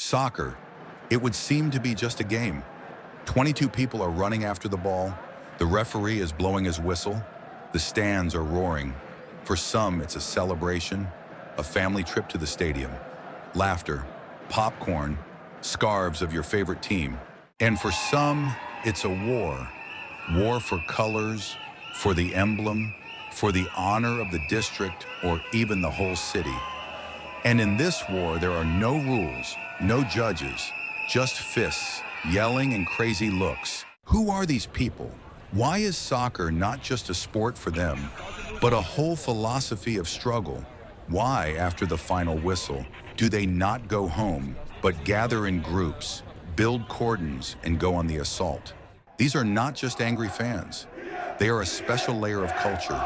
Soccer, it would seem to be just a game. 22 people are running after the ball. The referee is blowing his whistle. The stands are roaring. For some, it's a celebration, a family trip to the stadium, laughter, popcorn, scarves of your favorite team. And for some, it's a war. War for colors, for the emblem, for the honor of the district, or even the whole city. And in this war, there are no rules, no judges, just fists, yelling and crazy looks. Who are these people? Why is soccer not just a sport for them, but a whole philosophy of struggle? Why, after the final whistle, do they not go home, but gather in groups, build cordons, and go on the assault? These are not just angry fans. They are a special layer of culture,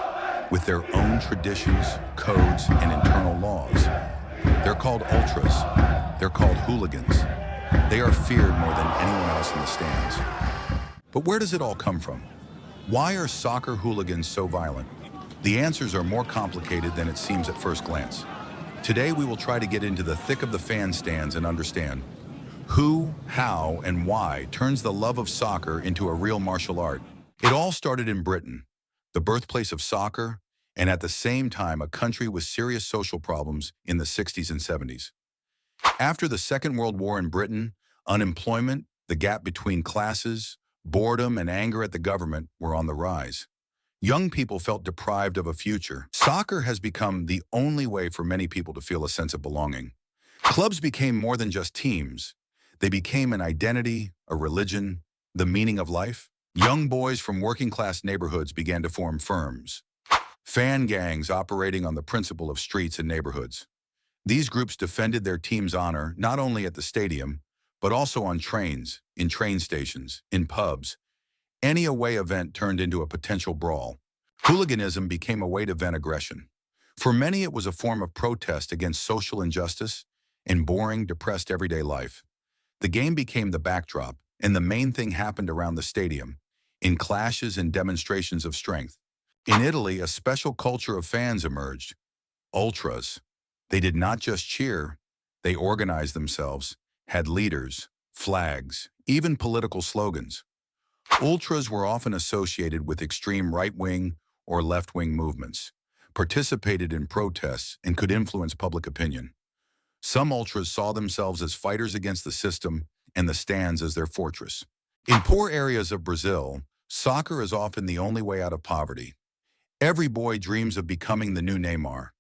with their own traditions, codes, and internal laws. They're called ultras. They're called hooligans. They are feared more than anyone else in the stands. But where does it all come from? Why are soccer hooligans so violent? The answers are more complicated than it seems at first glance. Today, we will try to get into the thick of the fan stands and understand who, how, and why turns the love of soccer into a real martial art. It all started in Britain, the birthplace of soccer, and at the same time, a country with serious social problems in the 60s and 70s. After the Second World War in Britain, unemployment, the gap between classes, boredom, and anger at the government were on the rise. Young people felt deprived of a future. Soccer has become the only way for many people to feel a sense of belonging. Clubs became more than just teams. They became an identity, a religion, the meaning of life. Young boys from working-class neighborhoods began to form firms, fan gangs operating on the principle of streets and neighborhoods. These groups defended their team's honor not only at the stadium, but also on trains, in train stations, in pubs. Any away event turned into a potential brawl. Hooliganism became a way to vent aggression. For many, it was a form of protest against social injustice and boring, depressed everyday life. The game became the backdrop, and the main thing happened around the stadium, in clashes and demonstrations of strength. In Italy, a special culture of fans emerged, ultras. They did not just cheer, they organized themselves, had leaders, flags, even political slogans. Ultras were often associated with extreme right-wing or left-wing movements, participated in protests, and could influence public opinion. Some ultras saw themselves as fighters against the system and the stands as their fortress. In poor areas of Brazil, soccer is often the only way out of poverty. Every boy dreams of becoming the new Neymar.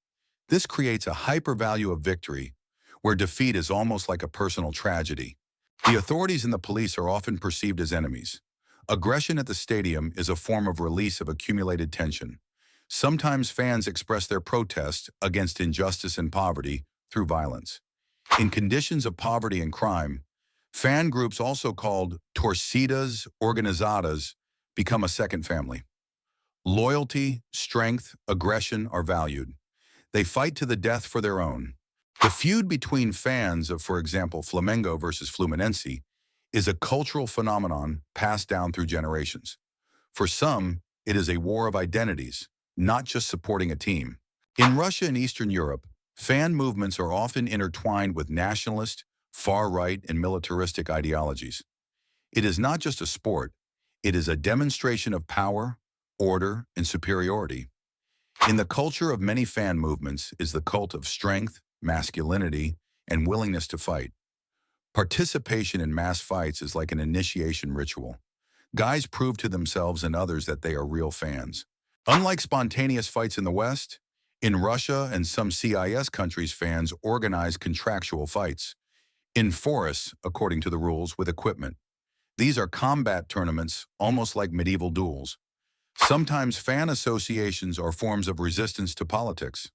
This creates a hyper-value of victory, where defeat is almost like a personal tragedy. The authorities and the police are often perceived as enemies. Aggression at the stadium is a form of release of accumulated tension. Sometimes fans express their protest against injustice and poverty through violence. In conditions of poverty and crime, fan groups, also called torcidas organizadas, become a second family. Loyalty, strength, aggression are valued. They fight to the death for their own. The feud between fans of, for example, Flamengo versus Fluminense is a cultural phenomenon passed down through generations. For some, it is a war of identities, not just supporting a team. In Russia and Eastern Europe, fan movements are often intertwined with nationalist, far-right, and militaristic ideologies. It is not just a sport, it is a demonstration of power, order, and superiority. In the culture of many fan movements is the cult of strength, masculinity, and willingness to fight. Participation in mass fights is like an initiation ritual. Guys prove to themselves and others that they are real fans. Unlike spontaneous fights in the West, in Russia and some CIS countries, fans organize contractual fights in forests, according to the rules, with equipment. These are combat tournaments, almost like medieval duels. Sometimes fan associations are forms of resistance to politics.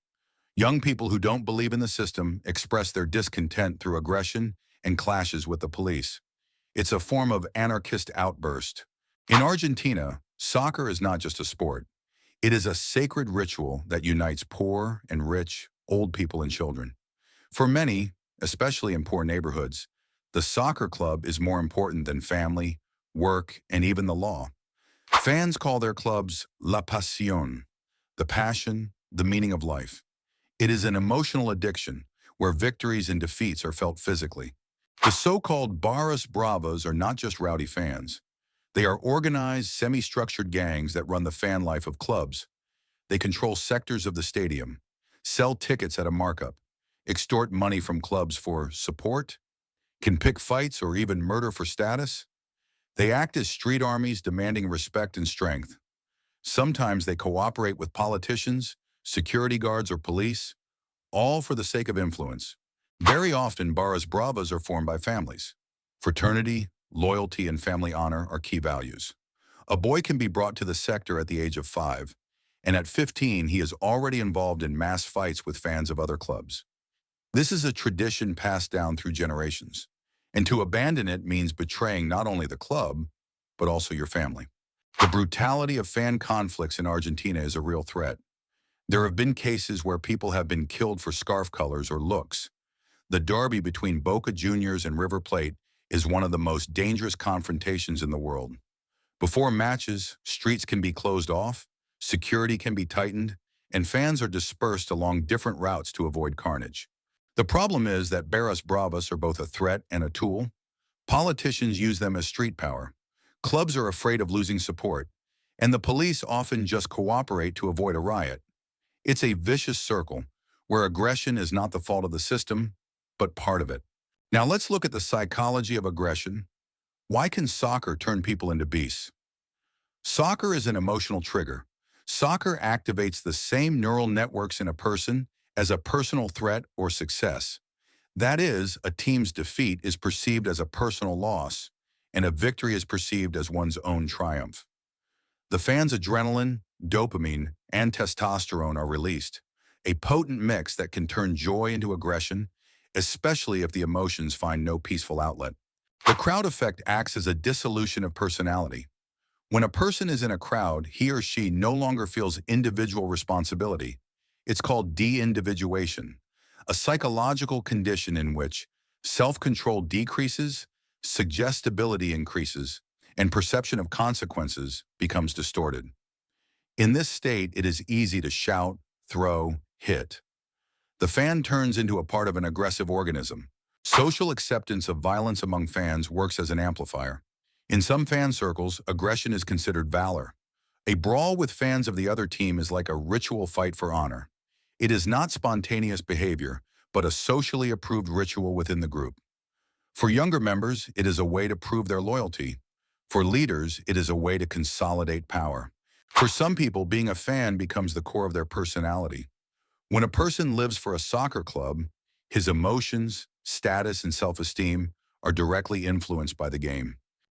Young people who don't believe in the system express their discontent through aggression and clashes with the police. It's a form of anarchist outburst. In Argentina, soccer is not just a sport. It is a sacred ritual that unites poor and rich, old people and children. For many, especially in poor neighborhoods, the soccer club is more important than family, work, and even the law. Fans call their clubs la pasión, the passion, the meaning of life. It is an emotional addiction where victories and defeats are felt physically. The so-called Barras Bravas are not just rowdy fans. They are organized, semi-structured gangs that run the fan life of clubs. They control sectors of the stadium, sell tickets at a markup, extort money from clubs for support, can pick fights or even murder for status. They act as street armies demanding respect and strength. Sometimes they cooperate with politicians, security guards, or police, all for the sake of influence. Very often, Barras Bravas are formed by families. Fraternity, loyalty, and family honor are key values. A boy can be brought to the sector at the age of 5, and at 15 he is already involved in mass fights with fans of other clubs. This is a tradition passed down through generations, and to abandon it means betraying not only the club, but also your family. The brutality of fan conflicts in Argentina is a real threat. There have been cases where people have been killed for scarf colors or looks. The derby between Boca Juniors and River Plate is one of the most dangerous confrontations in the world. Before matches, streets can be closed off, security can be tightened, and fans are dispersed along different routes to avoid carnage. The problem is that Barras Bravas are both a threat and a tool. Politicians use them as street power. Clubs are afraid of losing support, and the police often just cooperate to avoid a riot. It's a vicious circle where aggression is not the fault of the system, but part of it. Now let's look at the psychology of aggression. Why can soccer turn people into beasts? Soccer is an emotional trigger. Soccer activates the same neural networks in a person as a personal threat or success. That is, a team's defeat is perceived as a personal loss, and a victory is perceived as one's own triumph. The fans' adrenaline, dopamine, and testosterone are released, a potent mix that can turn joy into aggression, especially if the emotions find no peaceful outlet. The crowd effect acts as a dissolution of personality. When a person is in a crowd, he or she no longer feels individual responsibility. It's called de-individuation, a psychological condition in which self-control decreases, suggestibility increases, and perception of consequences becomes distorted. In this state, it is easy to shout, throw, hit. The fan turns into a part of an aggressive organism. Social acceptance of violence among fans works as an amplifier. In some fan circles, aggression is considered valor. A brawl with fans of the other team is like a ritual fight for honor. It is not spontaneous behavior, but a socially approved ritual within the group. For younger members, it is a way to prove their loyalty. For leaders, it is a way to consolidate power. For some people, being a fan becomes the core of their personality. When a person lives for a soccer club, his emotions, status, and self-esteem are directly influenced by the game.